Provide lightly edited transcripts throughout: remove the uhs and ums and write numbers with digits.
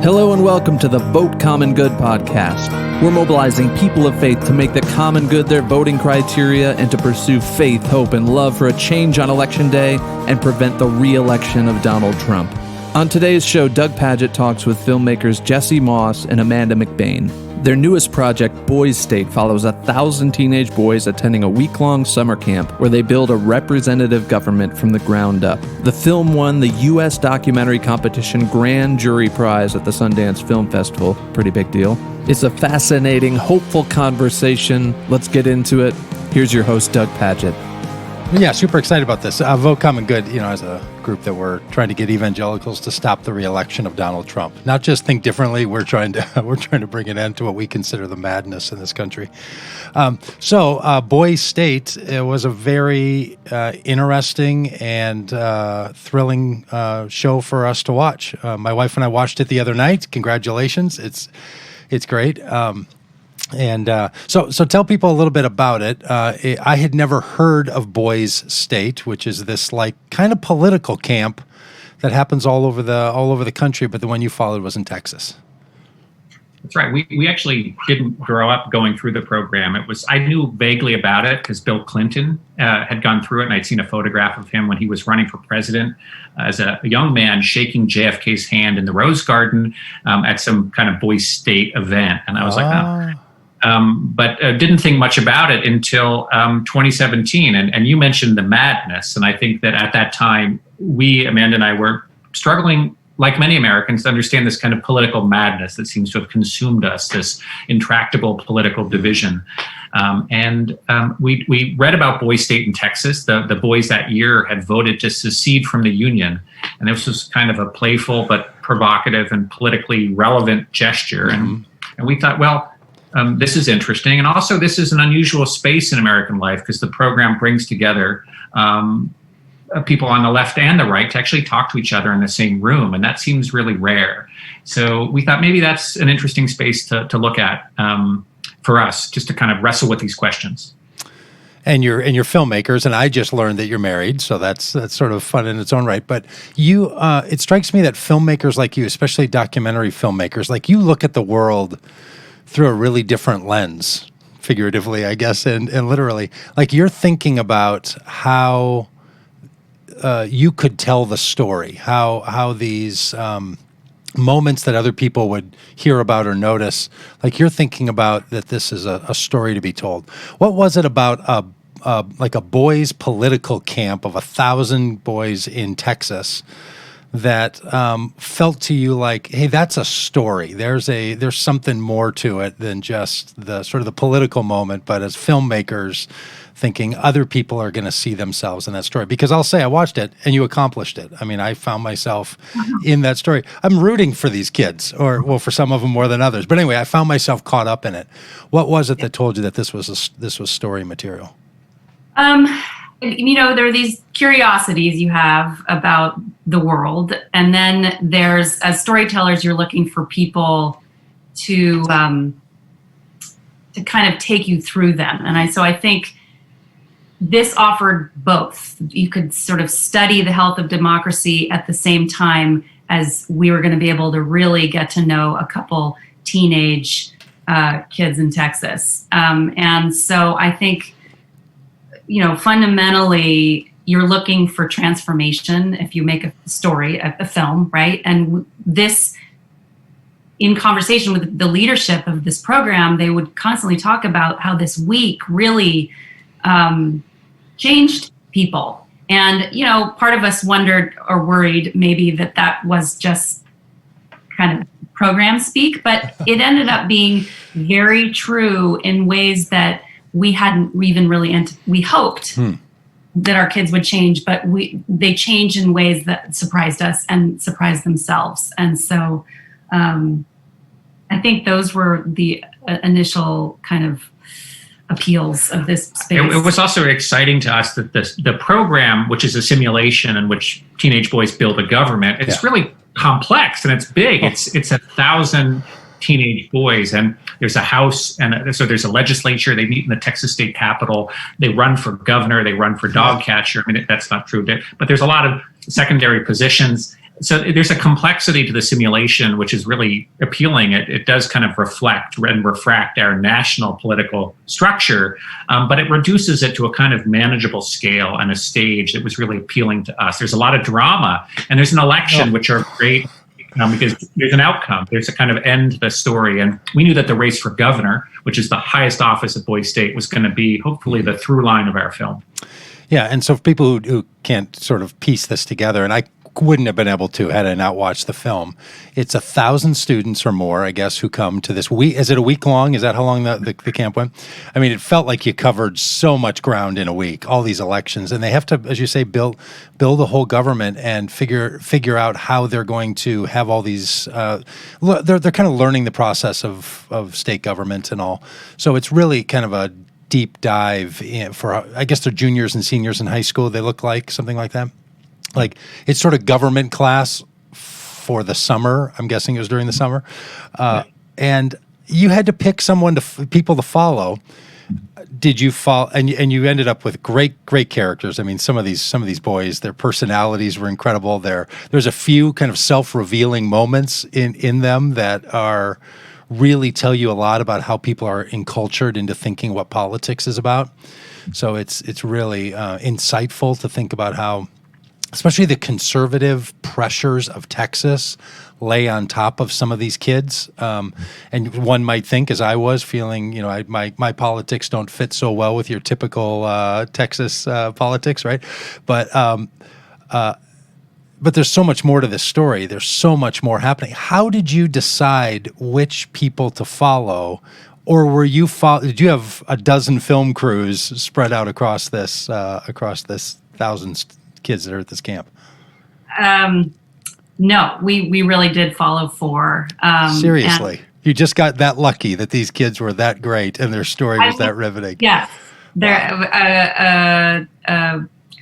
Hello and welcome to the Vote Common Good podcast. We're mobilizing people of faith to make the common good their voting criteria and to pursue faith, hope, and love for a change on Election Day and prevent the re-election of Donald Trump. On today's show, Doug Pagitt talks with filmmakers Jesse Moss and Amanda McBaine. Their newest project, Boys State, follows 1,000 teenage boys attending a week-long summer camp where they build a representative government from the ground up. The film won the U.S. Documentary Competition Grand Jury Prize at the Sundance Film Festival. Pretty big deal. It's a fascinating, hopeful conversation. Let's get into it. Here's your host, Doug Pagitt. Yeah, super excited about this. Vote Common Good, as a group that we're trying to get evangelicals to stop the re-election of Donald Trump. Not just think differently. We're trying to bring an end to what we consider the madness in this country. Boys State, it was a very interesting and thrilling show for us to watch. My wife and I watched it the other night. Congratulations! It's great. So tell people a little bit about it. I had never heard of Boys State, which is this like kind of political camp that happens all over the country, but the one you followed was in Texas. That's right. We actually didn't grow up going through the program. I knew vaguely about it because Bill Clinton had gone through it, and I'd seen a photograph of him when he was running for president as a young man shaking JFK's hand in the Rose Garden at some kind of Boys State event, and I was like, oh. But didn't think much about it until 2017. And you mentioned the madness. And I think that at that time, Amanda and I, were struggling, like many Americans, to understand this kind of political madness that seems to have consumed us, this intractable political division. We read about Boys State in Texas. The boys that year had voted to secede from the Union. And this was kind of a playful but provocative and politically relevant gesture. Mm-hmm. And we thought, well, this is interesting. And also, this is an unusual space in American life because the program brings together people on the left and the right to actually talk to each other in the same room. And that seems really rare. So we thought maybe that's an interesting space to look at for us, just to kind of wrestle with these questions. And you're filmmakers, and I just learned that you're married, so that's sort of fun in its own right. But it strikes me that filmmakers like you, especially documentary filmmakers, like you look at the world through a really different lens, figuratively, I guess, and literally. Like you're thinking about how you could tell the story, how these moments that other people would hear about or notice, like you're thinking about that this is a story to be told. What was it about like a boys' political camp of 1,000 boys in Texas that felt to you like, hey, that's a story. There's something more to it than just the sort of the political moment, but as filmmakers thinking other people are going to see themselves in that story. Because I'll say I watched it and you accomplished it. I mean, I found myself in that story. I'm rooting for these kids, or for some of them more than others. But anyway, I found myself caught up in it. What was it that told you that this was story material? There are these curiosities you have about the world, and then there's, as storytellers, you're looking for people to kind of take you through them. And so I think this offered both. You could sort of study the health of democracy at the same time as we were going to be able to really get to know a couple teenage kids in Texas. And so I think, fundamentally, you're looking for transformation if you make a story, a film, right? And this, in conversation with the leadership of this program, they would constantly talk about how this week really changed people. And, part of us wondered or worried maybe that was just kind of program speak, but it ended up being very true in ways that we hadn't even really, we hoped that our kids would change, but they changed in ways that surprised us and surprised themselves. And so I think those were the initial kind of appeals of this space. It was also exciting to us that the program, which is a simulation in which teenage boys build a government, it's really complex and it's big. It's 1,000 teenage boys, and there's a house, and so there's a legislature. They meet in the Texas state capitol. They run for governor. They run for dog catcher. I mean, that's not true, but there's a lot of secondary positions. so there's a complexity to the simulation, which is really appealing. It does kind of reflect and refract our national political structure, but it reduces it to a kind of manageable scale and a stage that was really appealing to us. There's a lot of drama, and there's an election, which are great because there's an outcome. There's a kind of end to the story. And we knew that the race for governor, which is the highest office at Boise State, was going to be hopefully the through line of our film. Yeah, and so for people who can't sort of piece this together, and I wouldn't have been able to had I not watched the film, it's 1,000 students or more, I guess, who come to this week. Is it a week long? Is that how long the camp went? I mean, it felt like you covered so much ground in a week, all these elections, and they have to, as you say, build a whole government and figure out how they're going to have all these. They're kind of learning the process of state government and all. So it's really kind of a deep dive for, I guess, they're juniors and seniors in high school. They look like something like that. Like it's sort of government class for the summer. I'm guessing it was during the summer, and you had to pick people to follow. Did you follow? And you ended up with great characters. I mean, some of these boys, their personalities were incredible. There's a few kind of self-revealing moments in them that are really tell you a lot about how people are encultured into thinking what politics is about. So it's really insightful to think about how, especially the conservative pressures of Texas lay on top of some of these kids. And one might think, as I was feeling, my politics don't fit so well with your typical Texas politics, right? But there's so much more to this story. There's so much more happening. How did you decide which people to follow? Or did you have a dozen film crews spread out across this 1,000 kids that are at this camp? No, we really did follow 4. Seriously, you just got that lucky that these kids were that great and their story was that riveting. Yes,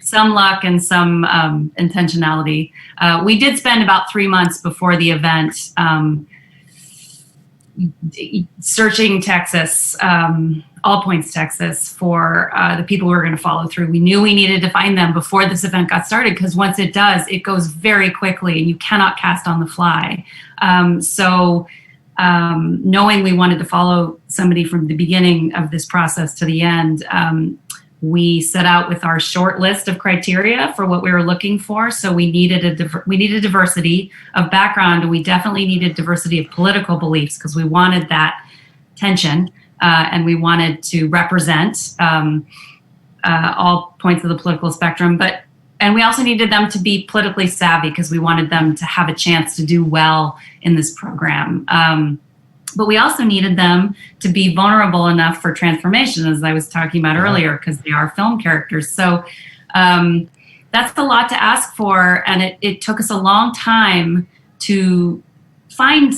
some luck and some intentionality. We did spend about 3 months before the event searching Texas, all points Texas, for the people we were going to follow through. We knew we needed to find them before this event got started, because once it does, it goes very quickly and you cannot cast on the fly. So knowing we wanted to follow somebody from the beginning of this process to the end, we set out with our short list of criteria for what we were looking for. So we needed diversity of background, and we definitely needed diversity of political beliefs, because we wanted that tension, and we wanted to represent all points of the political spectrum. And we also needed them to be politically savvy, because we wanted them to have a chance to do well in this program. But we also needed them to be vulnerable enough for transformation, as I was talking about earlier, because they are film characters. So that's a lot to ask for. And it took us a long time to find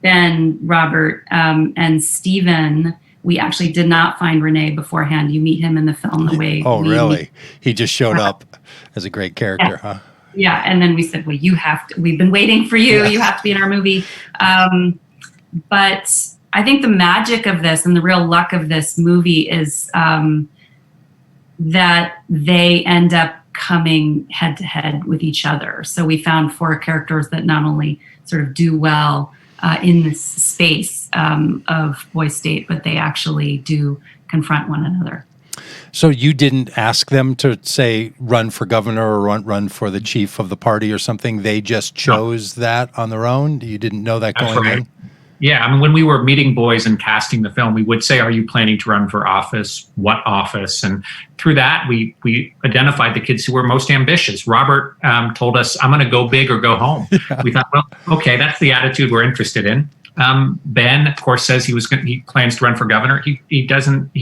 Ben, Robert, and Stephen. We actually did not find Renee beforehand. You meet him in the film the way. Oh, really? He just showed up as a great character, huh? Yeah. And then we said, well, we've been waiting for you. Yeah. You have to be in our movie. But I think the magic of this and the real luck of this movie is that they end up coming head to head with each other. So we found 4 characters that not only sort of do well in this space of Boise State, but they actually do confront one another. So you didn't ask them to, say, run for governor or run for the chief of the party or something? They just chose that on their own? You didn't know that going in? Yeah, I mean, when we were meeting boys and casting the film, we would say, are you planning to run for office? What office? And through that, we identified the kids who were most ambitious. Robert told us, I'm going to go big or go home. Yeah. We thought, well, okay, that's the attitude we're interested in. Ben, of course, says he plans to run for governor. He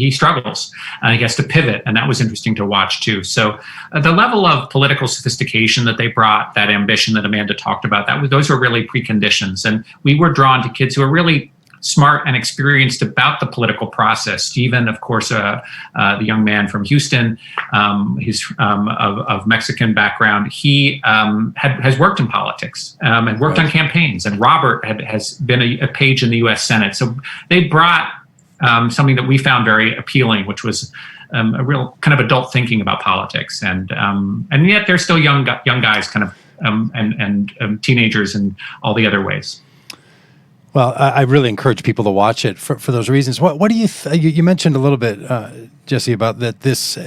struggles. He has to pivot, and that was interesting to watch too. So the level of political sophistication that they brought, that ambition that Amanda talked about, those were really preconditions. And we were drawn to kids who are really smart and experienced about the political process. Stephen, of course, the young man from Houston, he's of Mexican background. He has worked in politics and worked on campaigns. And Robert has been a page in the U.S. Senate. So they brought something that we found very appealing, which was a real kind of adult thinking about politics. And yet they're still young guys kind of teenagers and all the other ways. Well, I really encourage people to watch it for those reasons. What do you you mentioned a little bit, Jesse, about that this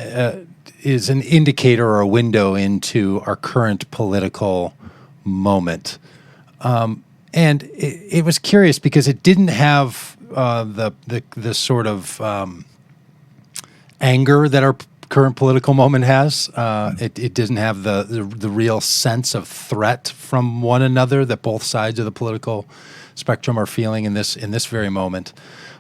is an indicator or a window into our current political moment. And it was curious because it didn't have the sort of anger that our current political moment has. It didn't have the real sense of threat from one another that both sides of the political spectrum are feeling in this very moment.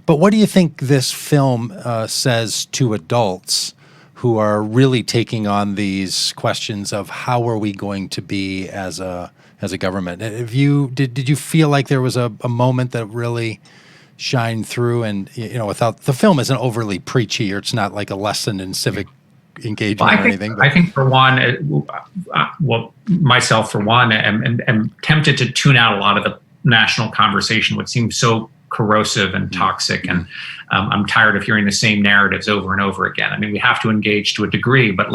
But what do you think this film says to adults who are really taking on these questions of how are we going to be as a government? Did you feel like there was a moment that really shined through? And without the film isn't overly preachy, or it's not like a lesson in civic engagement or anything. But I think for one, myself for one, am tempted to tune out a lot of the national conversation, which seems so corrosive and toxic, and I'm tired of hearing the same narratives over and over again. I mean, we have to engage to a degree, but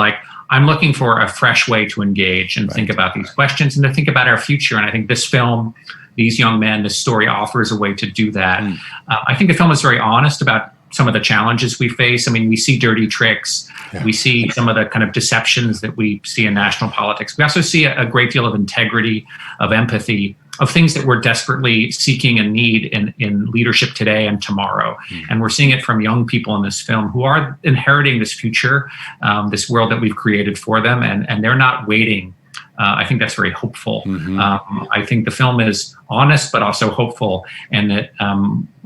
I'm looking for a fresh way to engage and think about these questions and to think about our future. And I think this film, these young men, this story offers a way to do that. I think the film is very honest about some of the challenges we face. I mean, we see dirty tricks. Yeah. We see some of the kind of deceptions that we see in national politics. We also see a great deal of integrity, of empathy, of things that we're desperately seeking and need in leadership today and tomorrow. And we're seeing it from young people in this film who are inheriting this future, this world that we've created for them, and they're not waiting. I think that's very hopeful. I think the film is honest, but also hopeful, and that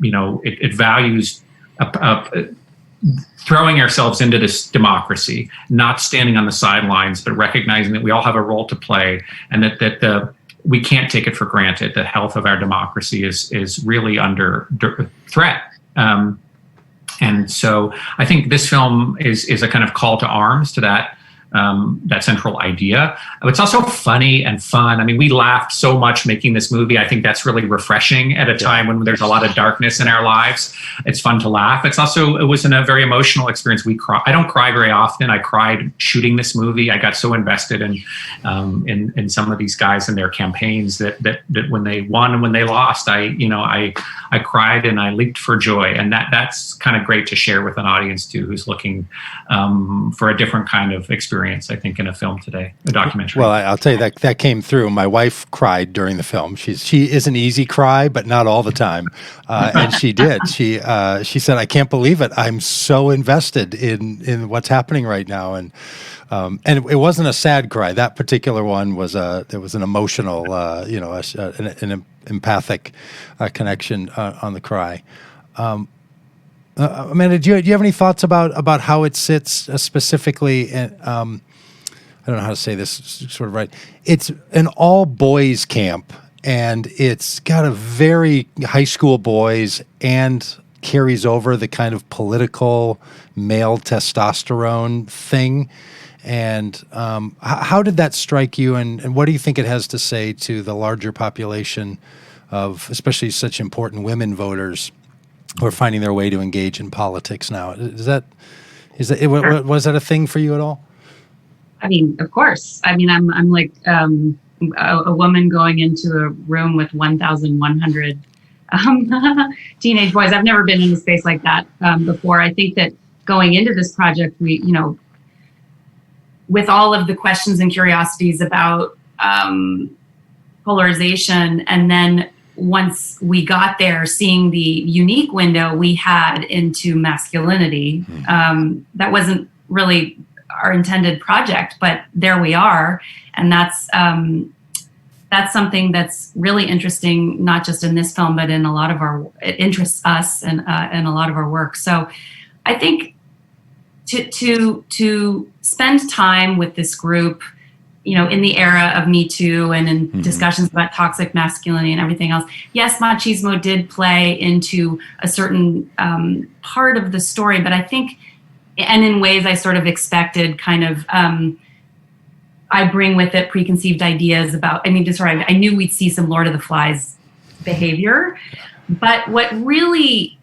it values throwing ourselves into this democracy, not standing on the sidelines, but recognizing that we all have a role to play, and that we can't take it for granted. The health of our democracy is really under threat. And so I think this film is a kind of call to arms to that central idea. It's also funny and fun. I mean, we laughed so much making this movie. I think that's really refreshing at a time when there's a lot of darkness in our lives. It's fun to laugh. It was a very emotional experience. I don't cry very often. I cried shooting this movie. I got so invested in some of these guys and their campaigns that when they won and when they lost, I cried and I leaped for joy. And that's kind of great to share with an audience too, who's looking for a different kind of experience, I think, in a film today, a documentary. Well, I'll tell you that came through. My wife cried during the film. She is an easy cry, but not all the time. And she did. She said, "I can't believe it. I'm so invested in what's happening right now." And it wasn't a sad cry. That particular one was an emotional, an empathic connection on the cry. Amanda, do you have any thoughts about how it sits specifically? I don't know how to say this sort of right. It's an all boys camp, and it's got a very high school boys and carries over the kind of political male testosterone thing. And how did that strike you? And what do you think it has to say to the larger population of especially such important women voters who are finding their way to engage in politics now? Was that a thing for you at all? I mean, of course. I mean, I'm like a woman going into a room with 1,100 teenage boys. I've never been in a space like that before. I think that going into this project, we, with all of the questions and curiosities about polarization, and then once we got there, seeing the unique window we had into masculinity, that wasn't really our intended project, but there we are. And that's something that's really interesting, not just in this film, but in a lot of it interests us and in a lot of our work. So I think to spend time with this group, in the era of Me Too and in discussions about toxic masculinity and everything else, yes, machismo did play into a certain part of the story, but I think, and in ways I sort of expected, kind of, I bring with it preconceived ideas about, I knew we'd see some Lord of the Flies behavior, but what really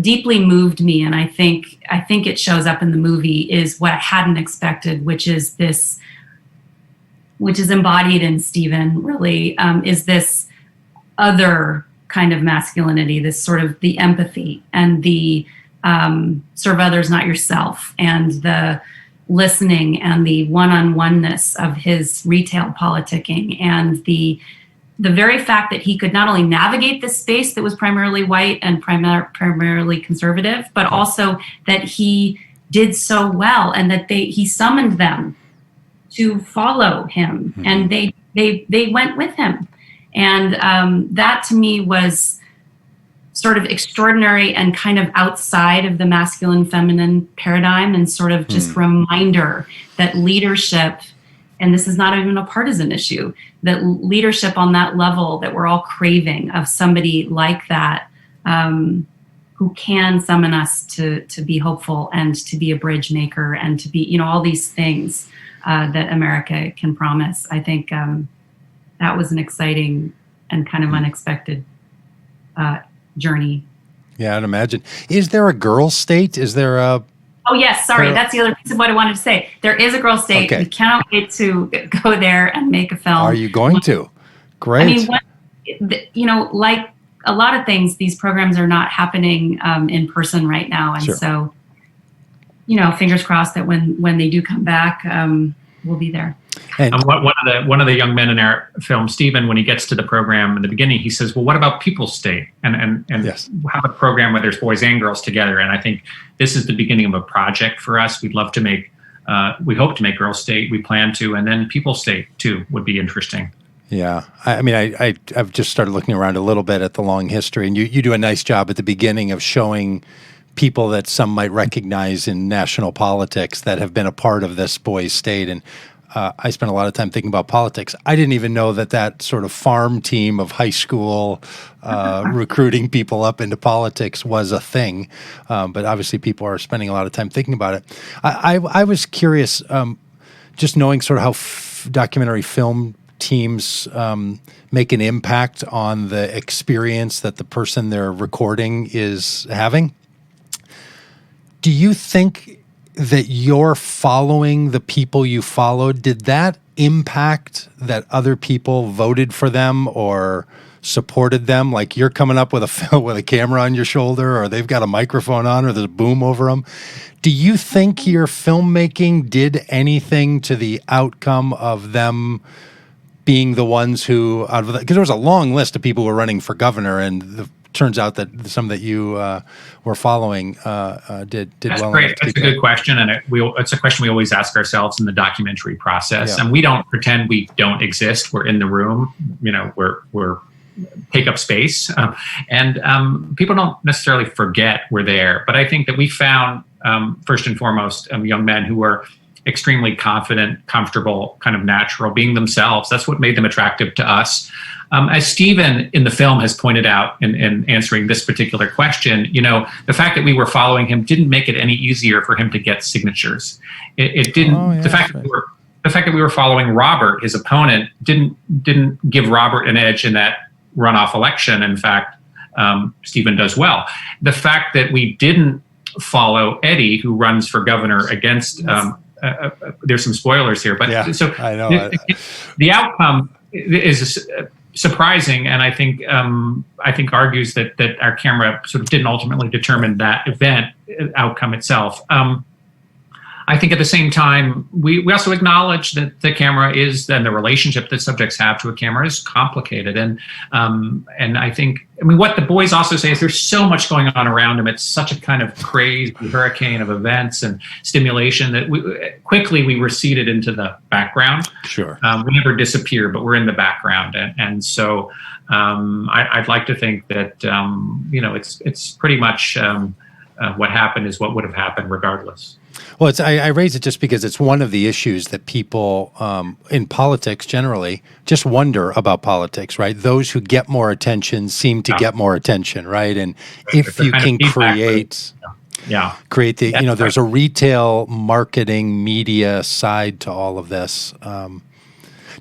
deeply moved me, and I think it shows up in the movie, is what I hadn't expected, which is this which is embodied in Stephen, really, is this other kind of masculinity, this sort of the empathy and the serve others, not yourself, and the listening and the one-on-oneness of his retail politicking, and the very fact that he could not only navigate this space that was primarily white and primarily conservative, but also that he did so well, and that he summoned them to follow him, and they went with him. And that to me was sort of extraordinary and kind of outside of the masculine feminine paradigm, and sort of just reminder that leadership, and this is not even a partisan issue, that leadership on that level that we're all craving of somebody like that, who can summon us to be hopeful and to be a bridge maker and to be, all these things that America can promise. I think that was an exciting and kind of unexpected journey. Yeah, I'd imagine. Is there a girl state? Is there a... Oh, yes. Sorry. That's the other piece of what I wanted to say. There is a girl state. Okay. We cannot wait to go there and make a film. Are you going to? Great. I mean, like a lot of things, these programs are not happening in person right now. And so, fingers crossed that when they do come back, we'll be there. And one of the young men in our film, Stephen, when he gets to the program in the beginning, he says, "Well, what about People's State? And yes. Have a program where there's boys and girls together." And I think this is the beginning of a project for us. We'd love to make. We hope to make Girls State. We plan to, and then People's State too would be interesting. Yeah, I mean, I've just started looking around a little bit at the long history, and you do a nice job at the beginning of showing people that some might recognize in national politics that have been a part of this boys' state. And I spent a lot of time thinking about politics. I didn't even know that sort of farm team of high school recruiting people up into politics was a thing. But obviously people are spending a lot of time thinking about it. I was curious, just knowing sort of how documentary film teams make an impact on the experience that the person they're recording is having. Do you think that you're following the people you followed? Did that impact that other people voted for them or supported them? Like you're coming up with a camera on your shoulder, or they've got a microphone on, or there's a boom over them. Do you think your filmmaking did anything to the outcome of them being the ones who, because there was a long list of people who were running for governor, and turns out that some that you were following did That's well. Great. That's a good question, and it's a question we always ask ourselves in the documentary process. Yeah. And we don't pretend we don't exist. We're in the room. We're take up space, and people don't necessarily forget we're there. But I think that we found first and foremost young men who were extremely confident, comfortable, kind of natural, being themselves. That's what made them attractive to us. As Stephen in the film has pointed out in answering this particular question, the fact that we were following him didn't make it any easier for him to get signatures. It didn't. Oh, yeah, the fact that we were following Robert, his opponent, didn't give Robert an edge in that runoff election. In fact, Stephen does well. The fact that we didn't follow Eddie, who runs for governor against. There's some spoilers here, but yeah, so I know. The outcome is surprising, and I think argues that our camera sort of didn't ultimately determine that event outcome itself. I think at the same time, we also acknowledge that the camera is, and the relationship that subjects have to a camera is complicated. And I think, what the boys also say is there's so much going on around them. It's such a kind of crazy hurricane of events and stimulation that we quickly receded into the background. Sure. We never disappear, but we're in the background. And so I'd like to think that, it's pretty much what happened is what would have happened regardless. Well, I raise it just because it's one of the issues that people in politics generally just wonder about politics, right? Those who get more attention seem to get more attention, right? And if you can create the, there's a retail marketing media side to all of this.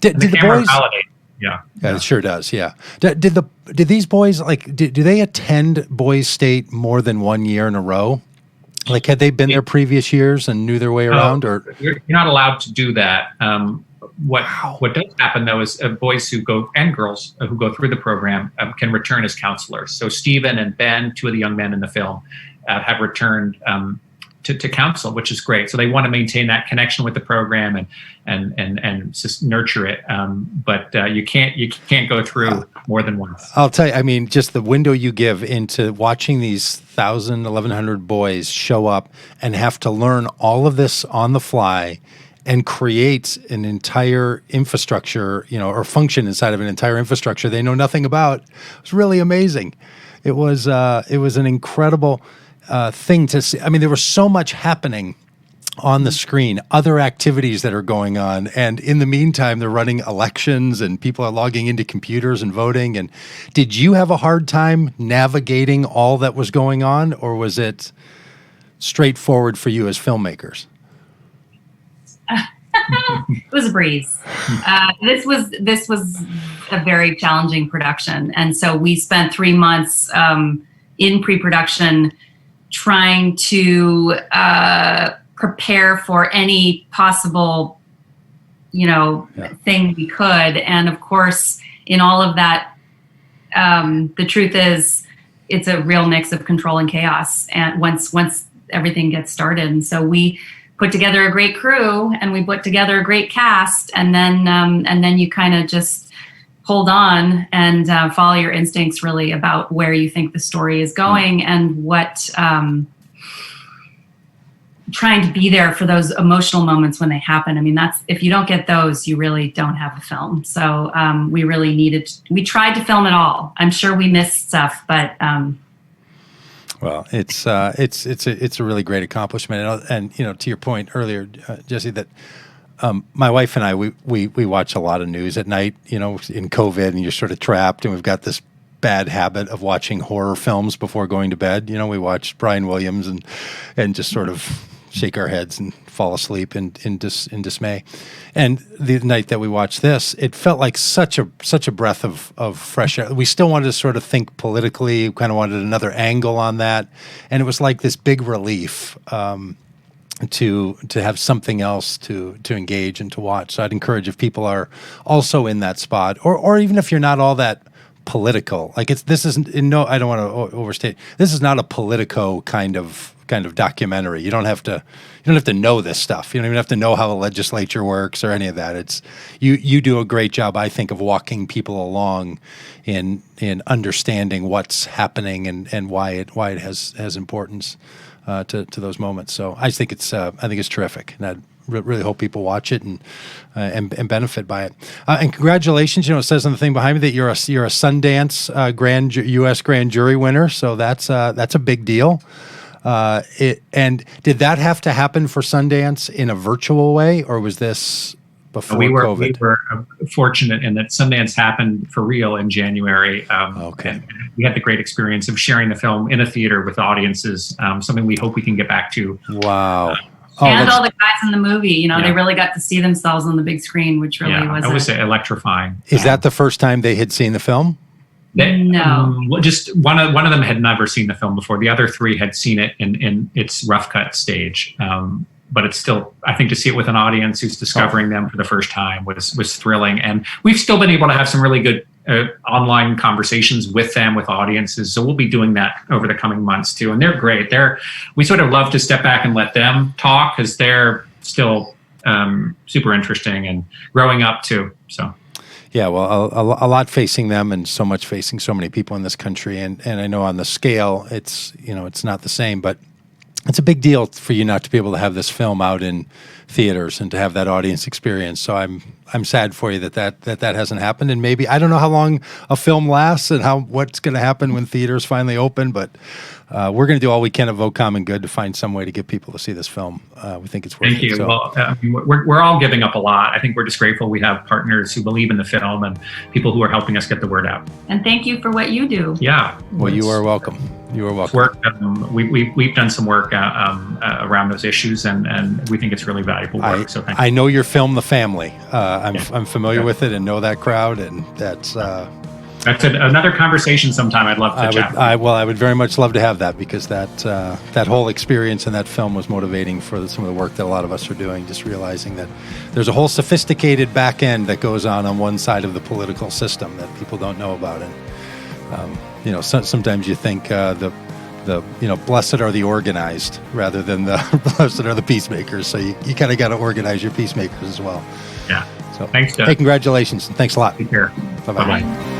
Did the boys validate? Yeah, it sure does. Yeah. Did these boys do they attend Boys State more than 1 year in a row? Like, had they been there previous years and knew their way around, or you're not allowed to do that. what does happen though is boys who go and girls who go through the program can return as counselors. So Stephen and Ben, two of the young men in the film, have returned to counsel, which is great. So they want to maintain that connection with the program and just nurture it. But you can't go through more than once. I'll tell you, I mean, just the window you give into watching these 1,100 boys show up and have to learn all of this on the fly and create an entire infrastructure, or function inside of an entire infrastructure they know nothing about. It was really amazing. It was an incredible thing to see. I mean, there was so much happening on the screen, other activities that are going on. And in the meantime, they're running elections and people are logging into computers and voting. And did you have a hard time navigating all that was going on, or was it straightforward for you as filmmakers? It was a breeze. This was a very challenging production. And so we spent 3 months in pre-production trying to prepare for any possible, thing we could. And of course, in all of that, the truth is it's a real mix of control and chaos. And once everything gets started. And so we put together a great crew and we put together a great cast. And then you kind of just hold on and follow your instincts really about where you think the story is going and what, trying to be there for those emotional moments when they happen. I mean, if you don't get those, you really don't have a film. So we tried to film it all. I'm sure we missed stuff, but well, it's a really great accomplishment. And to your point earlier, Jesse, that my wife and I, we watch a lot of news at night, in COVID, and you're sort of trapped, and we've got this bad habit of watching horror films before going to bed. We watch Brian Williams and just sort of shake our heads and fall asleep in dismay. And the night that we watched this, it felt like such a breath of fresh air. We still wanted to sort of think politically, kind of wanted another angle on that. And it was like this big relief to have something else to engage and to watch. So I'd encourage, if people are also in that spot, or even if you're not all that political, I don't want to overstate. This is not a politico kind of documentary. You don't have to know this stuff. You don't even have to know how the legislature works or any of that. It's you do a great job, I think, of walking people along in understanding what's happening and why it has importance to those moments. So I just think it's terrific, and I'd really hope people watch it and benefit by it. And congratulations! It says on the thing behind me that you're a Sundance U.S. grand jury winner. So that's a big deal. And did that have to happen for Sundance in a virtual way, or was this before COVID? We were fortunate in that Sundance happened for real in January. Okay. We had the great experience of sharing the film in a theater with audiences, something we hope we can get back to. Wow. And all the guys in the movie, they really got to see themselves on the big screen, which really was electrifying. Is that the first time they had seen the film? No. Just one of them had never seen the film before. The other three had seen it in its rough cut stage. But it's still, I think, to see it with an audience who's discovering them for the first time was thrilling. And we've still been able to have some really good online conversations with them, with audiences. So we'll be doing that over the coming months too. And they're great. We sort of love to step back and let them talk because they're still super interesting and growing up too. So. Yeah, well, a lot facing them, and so much facing so many people in this country, and I know on the scale, it's not the same, but it's a big deal for you not to be able to have this film out in theaters and to have that audience experience. So I'm sad for you that hasn't happened, and maybe I don't know how long a film lasts and what's going to happen when theaters finally open, but we're going to do all we can at Vote Common Good to find some way to get people to see this film. We think it's worth it. Thank you. So. Well, we're all giving up a lot. I think we're just grateful we have partners who believe in the film and people who are helping us get the word out. And thank you for what you do. Yeah. Well, you are welcome. You are welcome. We've done some work around those issues, and we think it's really valuable work. So thank you. I know your film, The Family. I'm familiar with it and know that crowd, and that's That's another conversation sometime. I'd love to chat. I would very much love to have that, because that whole experience in that film was motivating for some of the work that a lot of us are doing, just realizing that there's a whole sophisticated back end that goes on one side of the political system that people don't know about. And, sometimes you think the blessed are the organized rather than the blessed are the peacemakers. So you kind of got to organize your peacemakers as well. Yeah. So thanks, Doug. Hey, congratulations. And thanks a lot. Take care. Bye-bye. Bye-bye.